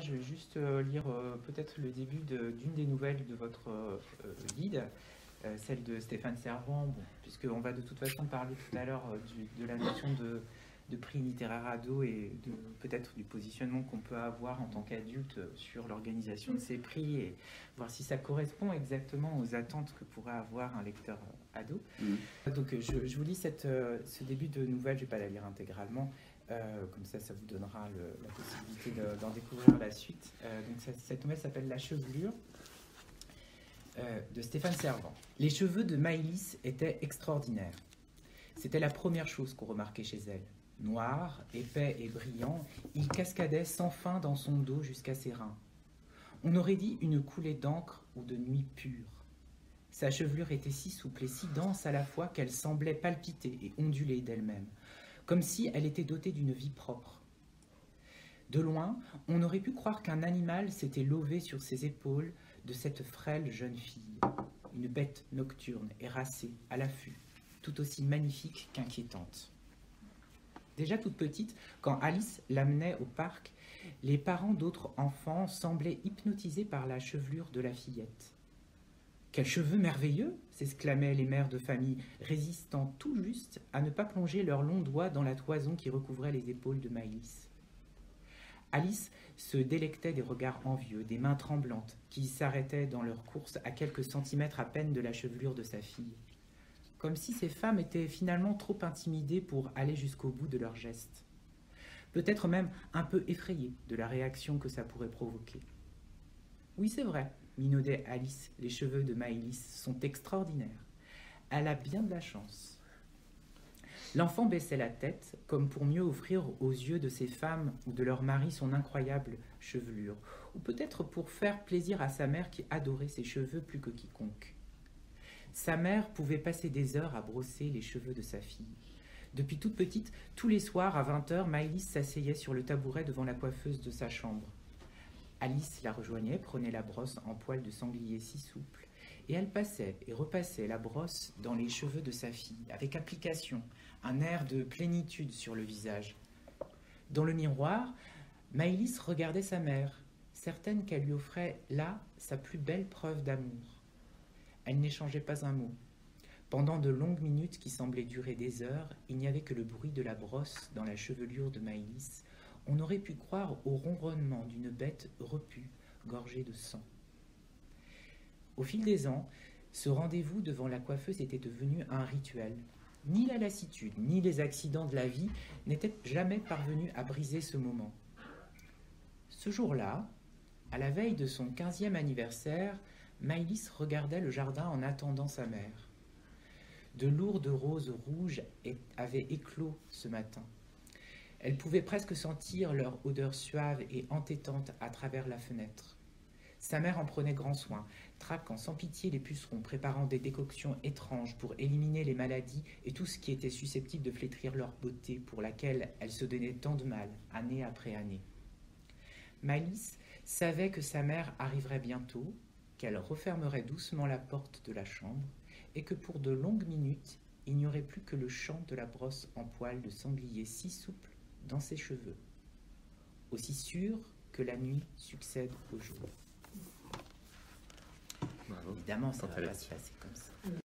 Je vais juste lire peut-être le début d'une des nouvelles de votre guide, celle de Stéphane Servan, bon, puisqu'on va de toute façon parler tout à l'heure de la notion de prix littéraire ado et peut-être du positionnement qu'on peut avoir en tant qu'adulte sur l'organisation de ces prix et voir si ça correspond exactement aux attentes que pourrait avoir un lecteur ado. Donc je vous lis ce début de nouvelle, je ne vais pas la lire intégralement. Comme ça vous donnera la possibilité d'en découvrir la suite. Donc cette nouvelle s'appelle La chevelure de Stéphane Servan. Les cheveux de Maëlys étaient extraordinaires. C'était la première chose qu'on remarquait chez elle. Noir, épais et brillant, il cascadait sans fin dans son dos jusqu'à ses reins. On aurait dit une coulée d'encre ou de nuit pure. Sa chevelure était si souple et si dense à la fois qu'elle semblait palpiter et onduler d'elle-même, comme si elle était dotée d'une vie propre. De loin, on aurait pu croire qu'un animal s'était lové sur ses épaules de cette frêle jeune fille, une bête nocturne et racée, à l'affût, tout aussi magnifique qu'inquiétante. Déjà toute petite, quand Alice l'amenait au parc, les parents d'autres enfants semblaient hypnotisés par la chevelure de la fillette. « Quels cheveux merveilleux !» s'exclamaient les mères de famille, résistant tout juste à ne pas plonger leurs longs doigts dans la toison qui recouvrait les épaules de Maëlys. Alice se délectait des regards envieux, des mains tremblantes, qui s'arrêtaient dans leur course à quelques centimètres à peine de la chevelure de sa fille. Comme si ces femmes étaient finalement trop intimidées pour aller jusqu'au bout de leurs gestes. Peut-être même un peu effrayées de la réaction que ça pourrait provoquer. « Oui, c'est vrai », minaudait Alice, les cheveux de Maëlys sont extraordinaires. Elle a bien de la chance. L'enfant baissait la tête, comme pour mieux offrir aux yeux de ces femmes ou de leur mari son incroyable chevelure, ou peut-être pour faire plaisir à sa mère qui adorait ses cheveux plus que quiconque. Sa mère pouvait passer des heures à brosser les cheveux de sa fille. Depuis toute petite, tous les soirs à 20h, Maëlys s'asseyait sur le tabouret devant la coiffeuse de sa chambre. Alice la rejoignait, prenait la brosse en poil de sanglier si souple, et elle passait et repassait la brosse dans les cheveux de sa fille, avec application, un air de plénitude sur le visage. Dans le miroir, Maëlys regardait sa mère, certaine qu'elle lui offrait là sa plus belle preuve d'amour. Elle n'échangeait pas un mot. Pendant de longues minutes qui semblaient durer des heures, il n'y avait que le bruit de la brosse dans la chevelure de Maëlys. On aurait pu croire au ronronnement d'une bête repue, gorgée de sang. Au fil des ans, ce rendez-vous devant la coiffeuse était devenu un rituel. Ni la lassitude, ni les accidents de la vie n'étaient jamais parvenus à briser ce moment. Ce jour-là, à la veille de son 15e anniversaire, Maëlys regardait le jardin en attendant sa mère. De lourdes roses rouges avaient éclos ce matin. Elle pouvait presque sentir leur odeur suave et entêtante à travers la fenêtre. Sa mère en prenait grand soin, traquant sans pitié les pucerons, préparant des décoctions étranges pour éliminer les maladies et tout ce qui était susceptible de flétrir leur beauté pour laquelle elle se donnait tant de mal, année après année. Maëlys savait que sa mère arriverait bientôt, qu'elle refermerait doucement la porte de la chambre et que pour de longues minutes, il n'y aurait plus que le chant de la brosse en poil de sanglier si souple dans ses cheveux, aussi sûr que la nuit succède au jour. Bravo. Évidemment, ça ne va pas se passer comme ça.